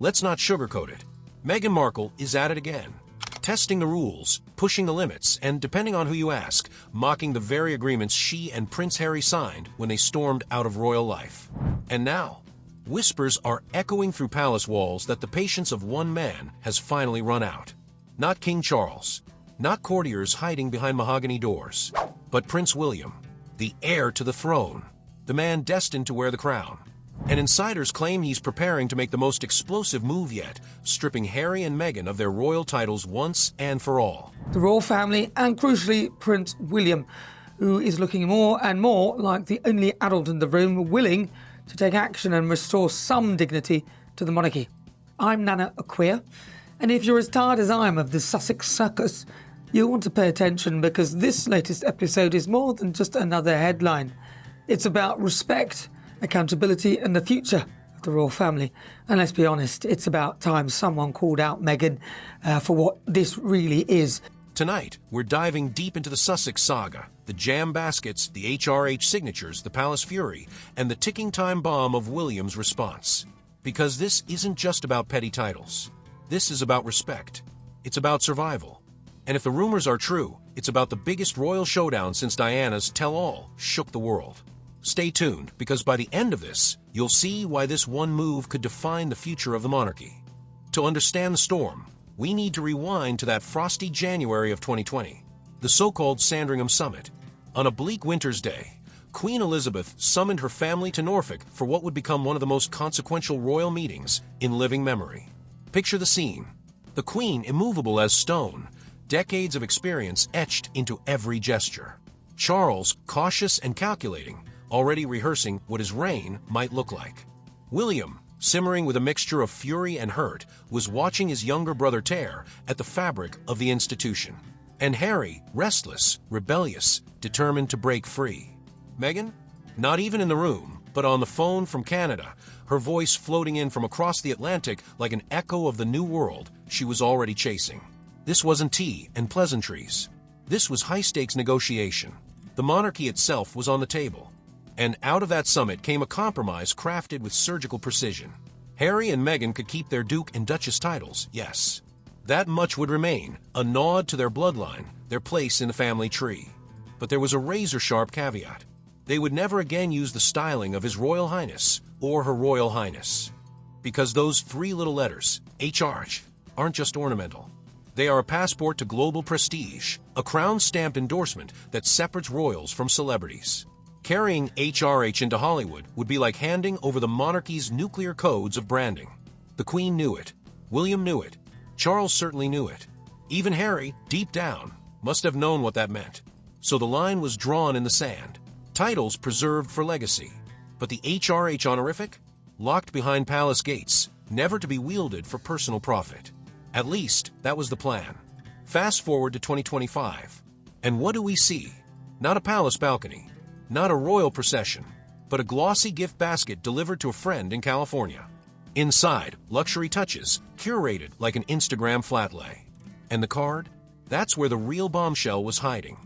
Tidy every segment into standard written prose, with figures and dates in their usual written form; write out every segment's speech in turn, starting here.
Let's not sugarcoat it. Meghan Markle is at it again, testing the rules, pushing the limits, and, depending on who you ask, mocking the very agreements she and Prince Harry signed when they stormed out of royal life. And now, whispers are echoing through palace walls that the patience of one man has finally run out. Not King Charles, not courtiers hiding behind mahogany doors, but Prince William, the heir to the throne, the man destined to wear the crown. And insiders claim he's preparing to make the most explosive move yet, stripping Harry and Meghan of their royal titles once and for all. The royal family, and crucially Prince William, who is looking more and more like the only adult in the room willing to take action and restore some dignity to the monarchy. I'm Nana Aquia, and if you're as tired as I am of the Sussex circus, you'll want to pay attention because this latest episode is more than just another headline. It's about respect, accountability and the future of the royal family. And let's be honest, it's about time someone called out Meghan for what this really is. Tonight, we're diving deep into the Sussex saga, the jam baskets, the HRH signatures, the palace fury, and the ticking time bomb of William's response. Because this isn't just about petty titles. This is about respect. It's about survival. And if the rumors are true, it's about the biggest royal showdown since Diana's tell-all shook the world. Stay tuned, because by the end of this, you'll see why this one move could define the future of the monarchy. To understand the storm, we need to rewind to that frosty January of 2020, the so-called Sandringham Summit. On a bleak winter's day, Queen Elizabeth summoned her family to Norfolk for what would become one of the most consequential royal meetings in living memory. Picture the scene. The Queen immovable as stone, decades of experience etched into every gesture. Charles, cautious and calculating, already rehearsing what his reign might look like. William, simmering with a mixture of fury and hurt, was watching his younger brother tear at the fabric of the institution. And Harry, restless, rebellious, determined to break free. Meghan? Not even in the room, but on the phone from Canada, her voice floating in from across the Atlantic like an echo of the new world she was already chasing. This wasn't tea and pleasantries. This was high-stakes negotiation. The monarchy itself was on the table. And out of that summit came a compromise crafted with surgical precision. Harry and Meghan could keep their Duke and Duchess titles, yes. That much would remain, a nod to their bloodline, their place in the family tree. But there was a razor-sharp caveat. They would never again use the styling of His Royal Highness or Her Royal Highness. Because those three little letters, HRH, aren't just ornamental. They are a passport to global prestige, a crown-stamped endorsement that separates royals from celebrities. Carrying HRH into Hollywood would be like handing over the monarchy's nuclear codes of branding. The Queen knew it. William knew it. Charles certainly knew it. Even Harry, deep down, must have known what that meant. So the line was drawn in the sand. Titles preserved for legacy. But the HRH honorific? Locked behind palace gates, never to be wielded for personal profit. At least, that was the plan. Fast forward to 2025. And what do we see? Not a palace balcony. Not a royal procession, but a glossy gift basket delivered to a friend in California. Inside, luxury touches, curated like an Instagram flat lay. And the card? That's where the real bombshell was hiding.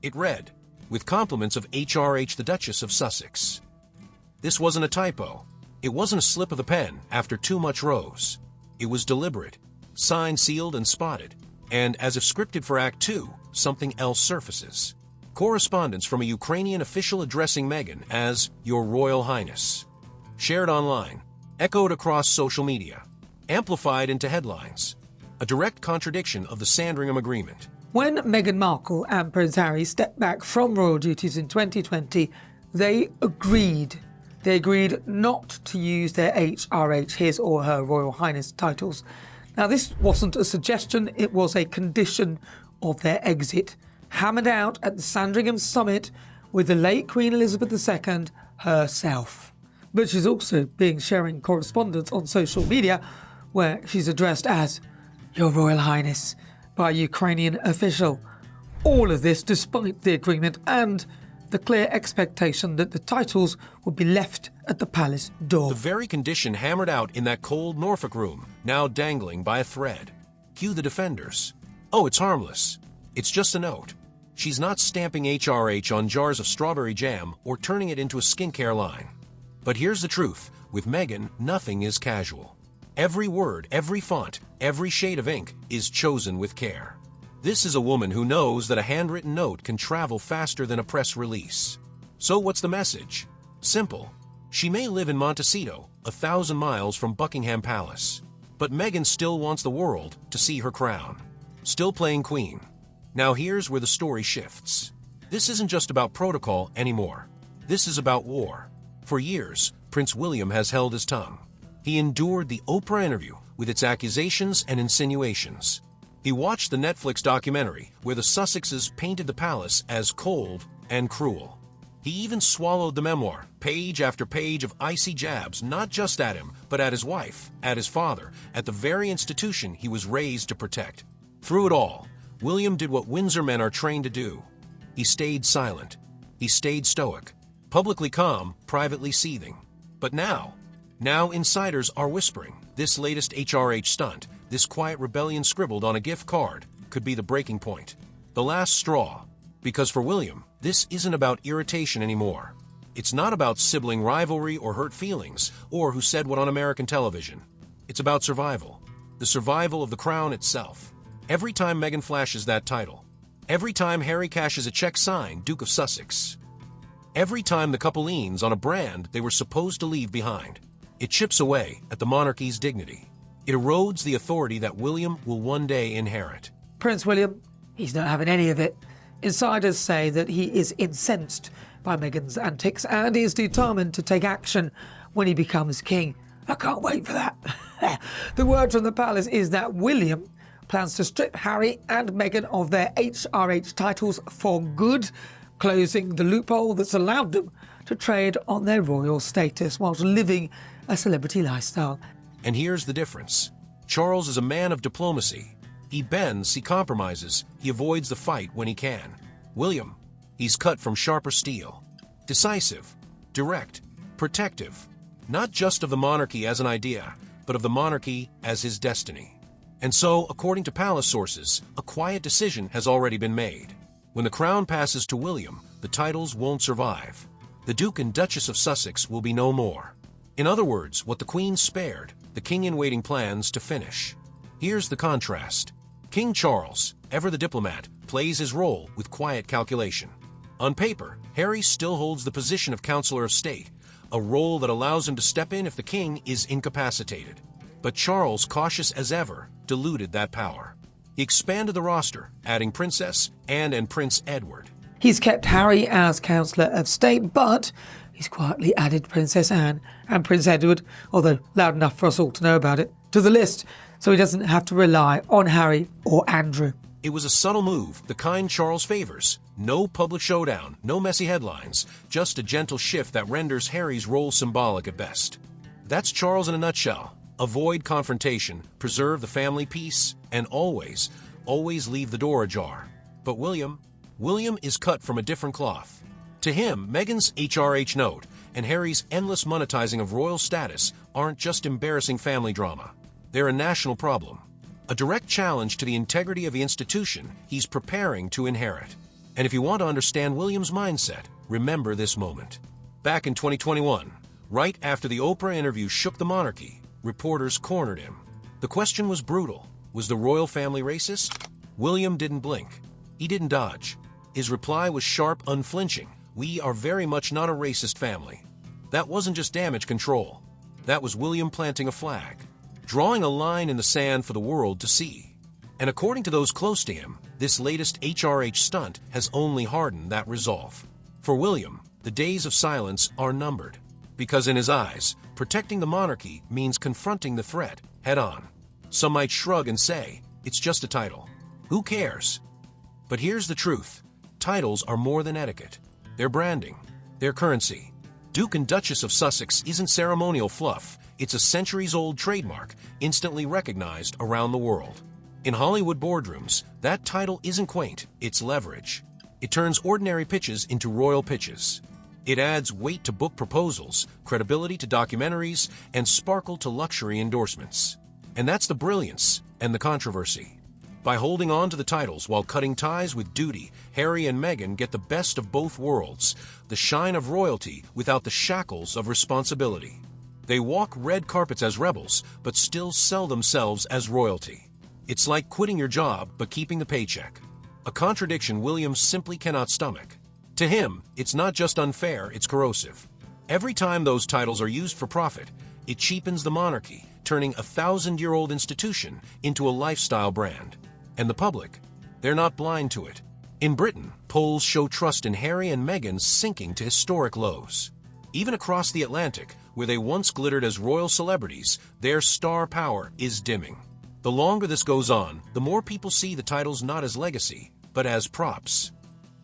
It read, with compliments of HRH the Duchess of Sussex. This wasn't a typo. It wasn't a slip of the pen after too much rose. It was deliberate, signed, sealed, and spotted. And as if scripted for Act 2, something else surfaces. Correspondence from a Ukrainian official addressing Meghan as Your Royal Highness. Shared online, echoed across social media, amplified into headlines. A direct contradiction of the Sandringham Agreement. When Meghan Markle and Prince Harry stepped back from royal duties in 2020, they agreed. They agreed not to use their HRH, His or Her Royal Highness titles. Now, this wasn't a suggestion, it was a condition of their exit, hammered out at the Sandringham Summit with the late Queen Elizabeth II herself. But she's also been sharing correspondence on social media where she's addressed as Your Royal Highness by a Ukrainian official. All of this despite the agreement and the clear expectation that the titles would be left at the palace door. The very condition hammered out in that cold Norfolk room, now dangling by a thread. Cue the defenders. Oh, it's harmless. It's just a note. She's not stamping HRH on jars of strawberry jam or turning it into a skincare line. But here's the truth. With Meghan, nothing is casual. Every word, every font, every shade of ink is chosen with care. This is a woman who knows that a handwritten note can travel faster than a press release. So what's the message? Simple. She may live in Montecito, 1,000 miles from Buckingham Palace, but Meghan still wants the world to see her crown. Still playing queen. Now here's where the story shifts. This isn't just about protocol anymore. This is about war. For years, Prince William has held his tongue. He endured the Oprah interview with its accusations and insinuations. He watched the Netflix documentary where the Sussexes painted the palace as cold and cruel. He even swallowed the memoir, page after page of icy jabs, not just at him, but at his wife, at his father, at the very institution he was raised to protect. Through it all, William did what Windsor men are trained to do. He stayed silent. He stayed stoic. Publicly calm, privately seething. But now insiders are whispering. This latest HRH stunt, this quiet rebellion scribbled on a gift card, could be the breaking point. The last straw. Because for William, this isn't about irritation anymore. It's not about sibling rivalry or hurt feelings, or who said what on American television. It's about survival. The survival of the crown itself. Every time Meghan flashes that title. Every time Harry cashes a check signed Duke of Sussex. Every time the couple leans on a brand they were supposed to leave behind. It chips away at the monarchy's dignity. It erodes the authority that William will one day inherit. Prince William, he's not having any of it. Insiders say that he is incensed by Meghan's antics and is determined to take action when he becomes king. I can't wait for that. The word from the palace is that William plans to strip Harry and Meghan of their HRH titles for good, closing the loophole that's allowed them to trade on their royal status whilst living a celebrity lifestyle. And here's the difference. Charles is a man of diplomacy. He bends, he compromises, he avoids the fight when he can. William, he's cut from sharper steel. Decisive, direct, protective. Not just of the monarchy as an idea, but of the monarchy as his destiny. And so, according to palace sources, a quiet decision has already been made. When the crown passes to William, the titles won't survive. The Duke and Duchess of Sussex will be no more. In other words, what the Queen spared, the King-in-Waiting plans to finish. Here's the contrast. King Charles, ever the diplomat, plays his role with quiet calculation. On paper, Harry still holds the position of Counselor of State, a role that allows him to step in if the king is incapacitated. But Charles, cautious as ever, diluted that power. He expanded the roster, adding Princess Anne and Prince Edward. He's kept Harry as Counselor of State, but he's quietly added Princess Anne and Prince Edward, although loud enough for us all to know about it, to the list, so he doesn't have to rely on Harry or Andrew. It was a subtle move, the kind Charles favors. No public showdown, no messy headlines, just a gentle shift that renders Harry's role symbolic at best. That's Charles in a nutshell. Avoid confrontation, preserve the family peace, and always leave the door ajar. But William is cut from a different cloth. To him, Meghan's HRH note and Harry's endless monetizing of royal status aren't just embarrassing family drama. They're a national problem. A direct challenge to the integrity of the institution he's preparing to inherit. And if you want to understand William's mindset, remember this moment. Back in 2021, right after the Oprah interview shook the monarchy, reporters cornered him. The question was brutal. Was the royal family racist? William didn't blink. He didn't dodge. His reply was sharp, unflinching. We are very much not a racist family. That wasn't just damage control. That was William planting a flag, drawing a line in the sand for the world to see. And according to those close to him, this latest HRH stunt has only hardened that resolve. For William, the days of silence are numbered, because in his eyes, protecting the monarchy means confronting the threat head-on. Some might shrug and say, it's just a title. Who cares? But here's the truth. Titles are more than etiquette. They're branding. They're currency. Duke and Duchess of Sussex isn't ceremonial fluff. It's a centuries-old trademark, instantly recognized around the world. In Hollywood boardrooms, that title isn't quaint, it's leverage. It turns ordinary pitches into royal pitches. It adds weight to book proposals, credibility to documentaries, and sparkle to luxury endorsements. And that's the brilliance and the controversy. By holding on to the titles while cutting ties with duty, Harry and Meghan get the best of both worlds, the shine of royalty without the shackles of responsibility. They walk red carpets as rebels, but still sell themselves as royalty. It's like quitting your job, but keeping the paycheck. A contradiction William simply cannot stomach. To him, it's not just unfair, it's corrosive. Every time those titles are used for profit, it cheapens the monarchy, turning a 1,000-year-old institution into a lifestyle brand. And the public, they're not blind to it. In Britain, polls show trust in Harry and Meghan sinking to historic lows. Even across the Atlantic, where they once glittered as royal celebrities, their star power is dimming. The longer this goes on, the more people see the titles not as legacy, but as props.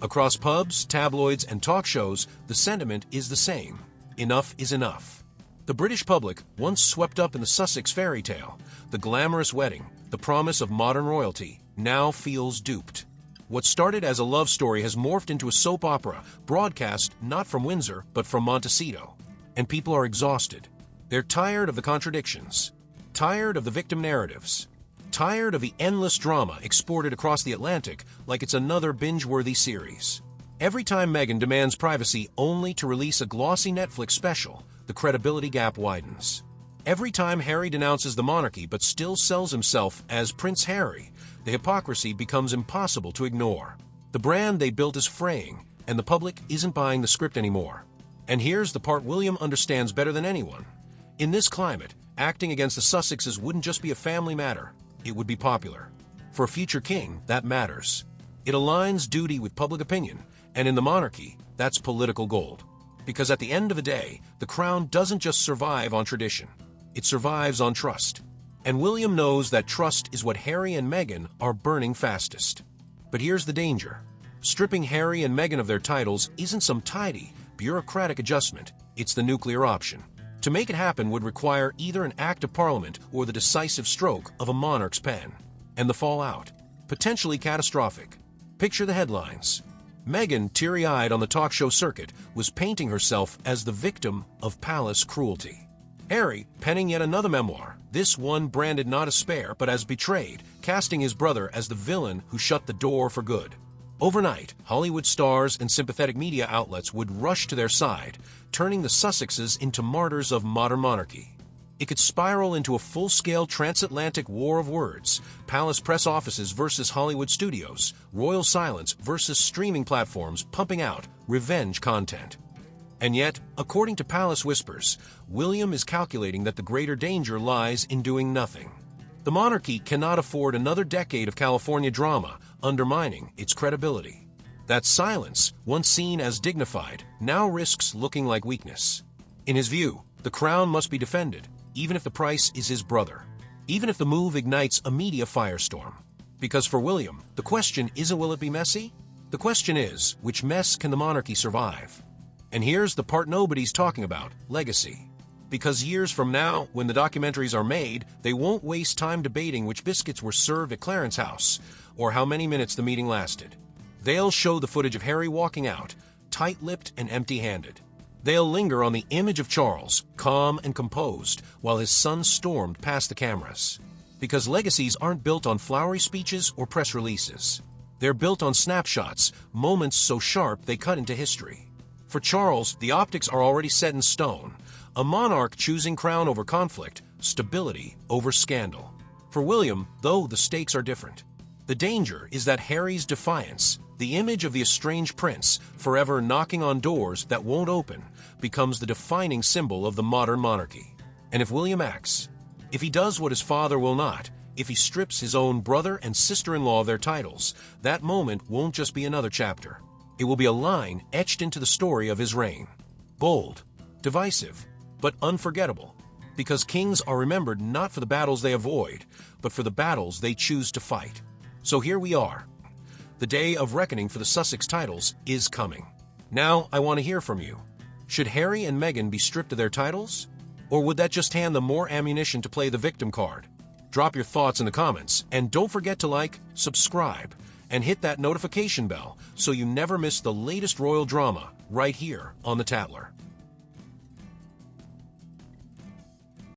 Across pubs, tabloids, and talk shows, the sentiment is the same. Enough is enough. The British public, once swept up in the Sussex fairy tale, the glamorous wedding, the promise of modern royalty, now feels duped. What started as a love story has morphed into a soap opera, broadcast not from Windsor, but from Montecito. And people are exhausted. They're tired of the contradictions, tired of the victim narratives, tired of the endless drama exported across the Atlantic like it's another binge-worthy series. Every time Meghan demands privacy only to release a glossy Netflix special, the credibility gap widens. Every time Harry denounces the monarchy but still sells himself as Prince Harry, the hypocrisy becomes impossible to ignore. The brand they built is fraying, and the public isn't buying the script anymore. And here's the part William understands better than anyone. In this climate, acting against the Sussexes wouldn't just be a family matter, it would be popular. For a future king, that matters. It aligns duty with public opinion, and in the monarchy, that's political gold. Because at the end of the day, the crown doesn't just survive on tradition, it survives on trust. And William knows that trust is what Harry and Meghan are burning fastest. But here's the danger. Stripping Harry and Meghan of their titles isn't some tidy, bureaucratic adjustment, it's the nuclear option. To make it happen would require either an act of parliament or the decisive stroke of a monarch's pen. And the fallout? Potentially catastrophic. Picture the headlines. Meghan, teary-eyed on the talk show circuit, was painting herself as the victim of palace cruelty. Harry, penning yet another memoir, this one branded not as spare but as betrayed, casting his brother as the villain who shut the door for good. Overnight, Hollywood stars and sympathetic media outlets would rush to their side, turning the Sussexes into martyrs of modern monarchy. It could spiral into a full-scale transatlantic war of words, palace press offices versus Hollywood studios, royal silence versus streaming platforms pumping out revenge content. And yet, according to Palace Whispers, William is calculating that the greater danger lies in doing nothing. The monarchy cannot afford another decade of California drama, undermining its credibility. That silence, once seen as dignified, now risks looking like weakness. In his view, the crown must be defended, even if the price is his brother, even if the move ignites a media firestorm. Because for William, the question isn't will it be messy? The question is, which mess can the monarchy survive? And here's the part nobody's talking about, legacy. Because years from now, when the documentaries are made, they won't waste time debating which biscuits were served at Clarence House, or how many minutes the meeting lasted. They'll show the footage of Harry walking out, tight-lipped and empty-handed. They'll linger on the image of Charles, calm and composed, while his son stormed past the cameras. Because legacies aren't built on flowery speeches or press releases. They're built on snapshots, moments so sharp they cut into history. For Charles, the optics are already set in stone. A monarch choosing crown over conflict, stability over scandal. For William, though, the stakes are different. The danger is that Harry's defiance, the image of the estranged prince, forever knocking on doors that won't open, becomes the defining symbol of the modern monarchy. And if William acts, if he does what his father will not, if he strips his own brother and sister-in-law of their titles, that moment won't just be another chapter. It will be a line etched into the story of his reign. Bold, divisive, but unforgettable. Because kings are remembered not for the battles they avoid, but for the battles they choose to fight. So here we are. The day of reckoning for the Sussex titles is coming. Now I want to hear from you. Should Harry and Meghan be stripped of their titles? Or would that just hand them more ammunition to play the victim card? Drop your thoughts in the comments, and don't forget to like, subscribe, and hit that notification bell so you never miss the latest royal drama right here on The Tatler.